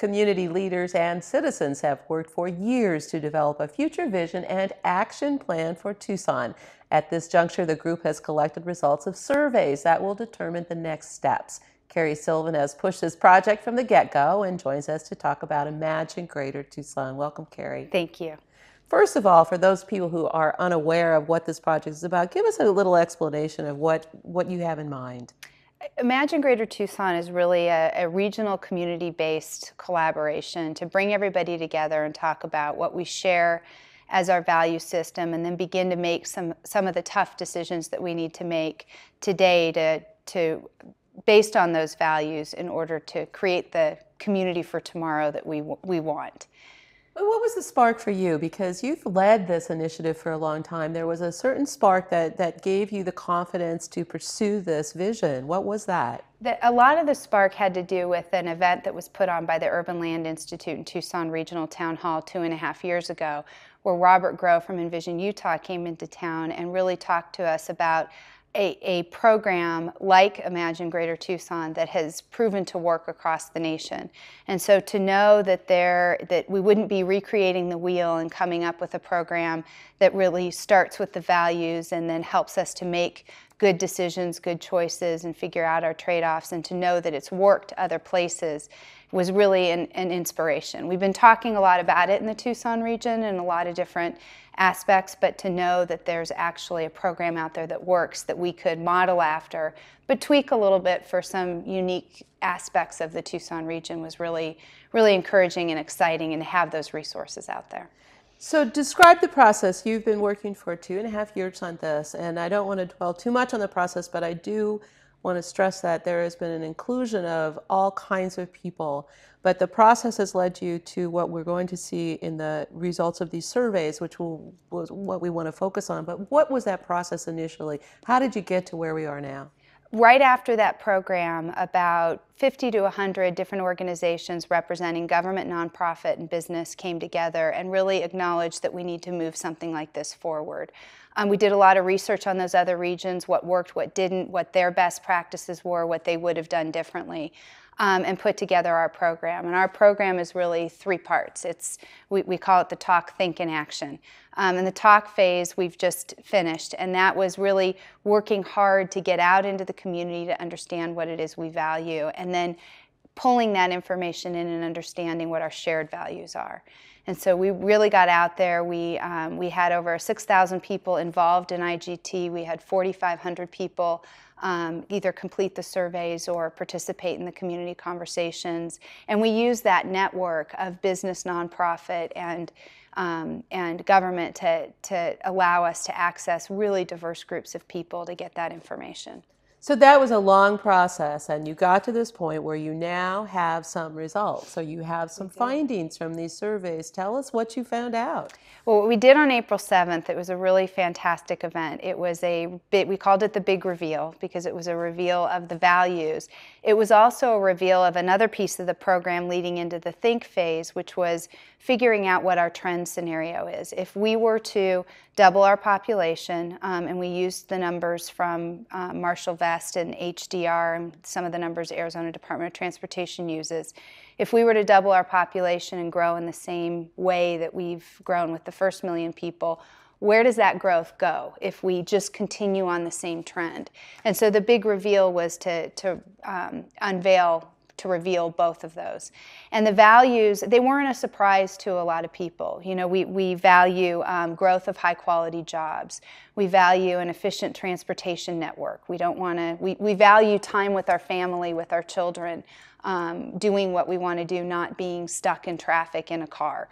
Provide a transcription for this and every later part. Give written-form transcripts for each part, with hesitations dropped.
community leaders and citizens have worked for years to develop a future vision and action plan for Tucson. At this juncture, the group has collected results of surveys that will determine the next steps. Keri Silvyn has pushed this project from the get-go and joins us to talk about Imagine Greater Tucson. Welcome, Keri. Thank you. First of all, for those people who are unaware of what this project is about, give us a little explanation of what you have in mind. Imagine Greater Tucson is really a regional community-based collaboration to bring everybody together and talk about what we share as our value system, and then begin to make some of the tough decisions that we need to make today to based on those values in order to create the community for tomorrow that we want. What was the spark for you? Because you've led this initiative for a long time. There was a certain spark that gave you the confidence to pursue this vision. What was that? A lot of the spark had to do with an event that was put on by the Urban Land Institute in Tucson Regional Town Hall 2.5 years ago, where Robert Groh from Envision Utah came into town and really talked to us about a program like Imagine Greater Tucson that has proven to work across the nation. And so to know that we wouldn't be recreating the wheel and coming up with a program that really starts with the values and then helps us to make good decisions, good choices, and figure out our trade-offs, and to know that it's worked other places was really an inspiration. We've been talking a lot about it in the Tucson region in a lot of different aspects, but to know that there's actually a program out there that works that we could model after, but tweak a little bit for some unique aspects of the Tucson region was really, really encouraging and exciting, and to have those resources out there. So describe the process. You've been working for 2.5 years on this, and I don't want to dwell too much on the process, but I do want to stress that there has been an inclusion of all kinds of people, but the process has led you to what we're going to see in the results of these surveys, which was what we want to focus on. But what was that process initially? How did you get to where we are now? Right after that program, about 50 to 100 different organizations representing government, nonprofit, and business came together and really acknowledged that we need to move something like this forward. We did a lot of research on those other regions, what worked, what didn't, what their best practices were, what they would have done differently, and put together our program. And our program is really 3 parts. We call it the talk, think, and action. And the talk phase we've just finished, and that was really working hard to get out into the community to understand what it is we value, and then pulling that information in and understanding what our shared values are. And so we really got out there. We had over 6,000 people involved in IGT. We had 4,500 people either complete the surveys or participate in the community conversations. And we used that network of business, nonprofit, and government to allow us to access really diverse groups of people to get that information. So that was a long process, and you got to this point where you now have some results. So you have some findings from these surveys. Tell us what you found out. Well, what we did on April 7th, it was a really fantastic event. It was we called it the big reveal because it was a reveal of the values. It was also a reveal of another piece of the program leading into the think phase, which was figuring out what our trend scenario is. If we were to double our population, and we used the numbers from Marshall Vest and HDR and some of the numbers Arizona Department of Transportation uses. If we were to double our population and grow in the same way that we've grown with the first 1 million people, where does that growth go if we just continue on the same trend? And so the big reveal was to reveal both of those. And the values, they weren't a surprise to a lot of people. You know, we value growth of high quality jobs. We value an efficient transportation network. We value time with our family, with our children, doing what we want to do, not being stuck in traffic in a car.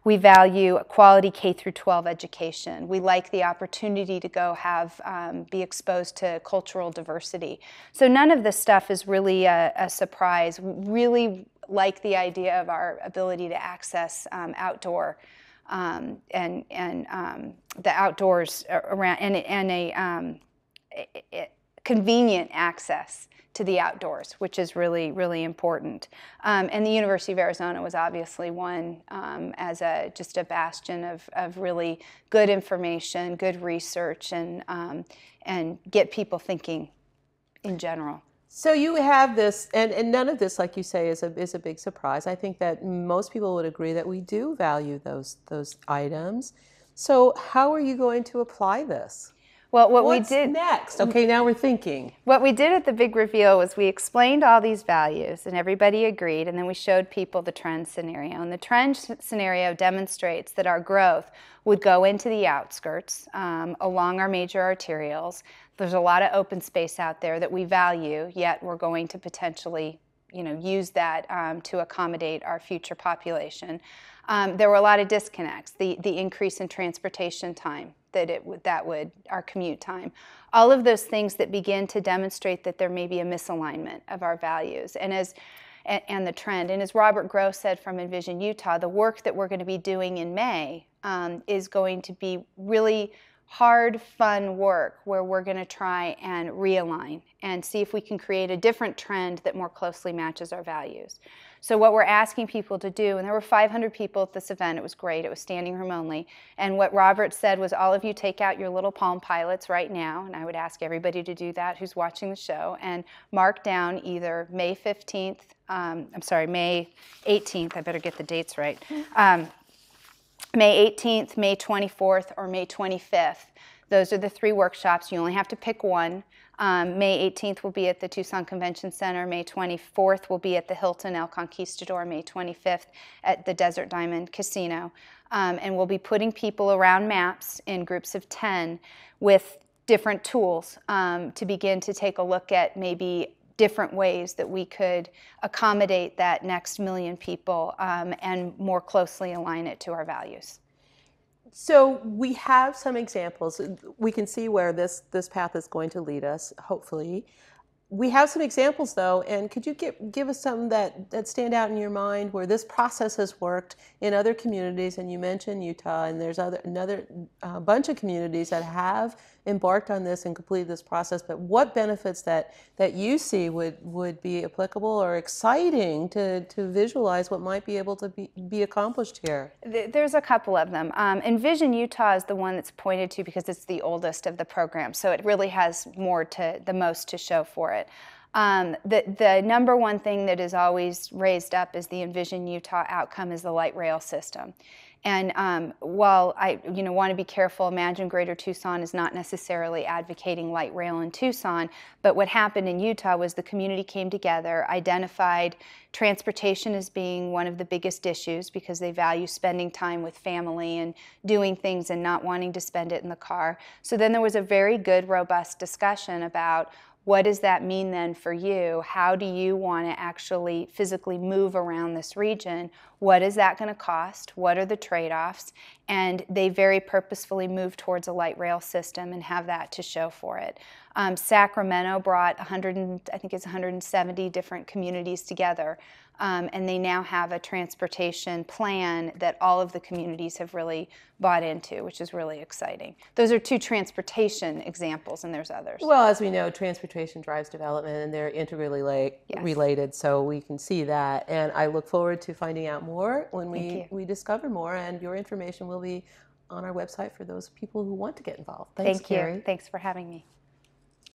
We value quality K through 12 education. We like the opportunity to go be exposed to cultural diversity. So none of this stuff is really a surprise. We really like the idea of our ability to access outdoor and the outdoors around, and a convenient access to the outdoors, which is really, really important. And the University of Arizona was obviously one as just a bastion of really good information, good research, and get people thinking in general. So you have this, and none of this, like you say, is a big surprise. I think that most people would agree that we do value those items. So how are you going to apply this? Well, what we What's did next? Okay, now we're thinking. What we did at the big reveal was we explained all these values and everybody agreed, and then we showed people the trend scenario. And the trend scenario demonstrates that our growth would go into the outskirts along our major arterials. There's a lot of open space out there that we value, yet we're going to potentially use that to accommodate our future population. There were a lot of disconnects, the increase in transportation time, our commute time. All of those things that begin to demonstrate that there may be a misalignment of our values and the trend. And as Robert Gross said from Envision Utah, the work that we're going to be doing in May is going to be really hard, fun work where we're going to try and realign and see if we can create a different trend that more closely matches our values. So what we're asking people to do, and there were 500 people at this event, it was great, it was standing room only, and what Robert said was all of you take out your little Palm Pilots right now, and I would ask everybody to do that who's watching the show, and mark down either May 15th, May 18th, I better get the dates right, May 18th, May 24th, or May 25th. Those are the 3 workshops. You only have to pick one. May 18th will be at the Tucson Convention Center. May 24th will be at the Hilton El Conquistador. May 25th at the Desert Diamond Casino. And we'll be putting people around maps in groups of 10 with different tools to begin to take a look at maybe different ways that we could accommodate that next million people and more closely align it to our values. So we have some examples. We can see where this path is going to lead us, hopefully. We have some examples, though, and could you give us some that stand out in your mind where this process has worked in other communities? And you mentioned Utah, and there's another bunch of communities that have embarked on this and completed this process. But what benefits that you see would be applicable or exciting to visualize what might be able to be accomplished here? There's a couple of them. Envision Utah is the one that's pointed to because it's the oldest of the programs, so it really has the most to show for it. The number one thing that is always raised up as the Envision Utah outcome is the light rail system. And while I want to be careful, Imagine Greater Tucson is not necessarily advocating light rail in Tucson, but what happened in Utah was the community came together, identified transportation as being one of the biggest issues because they value spending time with family and doing things and not wanting to spend it in the car. So then there was a very good, robust discussion about what does that mean then for you? How do you want to actually physically move around this region? What is that going to cost? What are the trade-offs? And they very purposefully moved towards a light rail system and have that to show for it. Sacramento brought 170 different communities together, and they now have a transportation plan that all of the communities have really bought into, which is really exciting. Those are 2 transportation examples, and there's others. Well, as we know, transportation drives development, and they're integrally related, so we can see that. And I look forward to finding out more when we discover more, and your information will be on our website for those people who want to get involved. Thanks, Keri. Thanks for having me.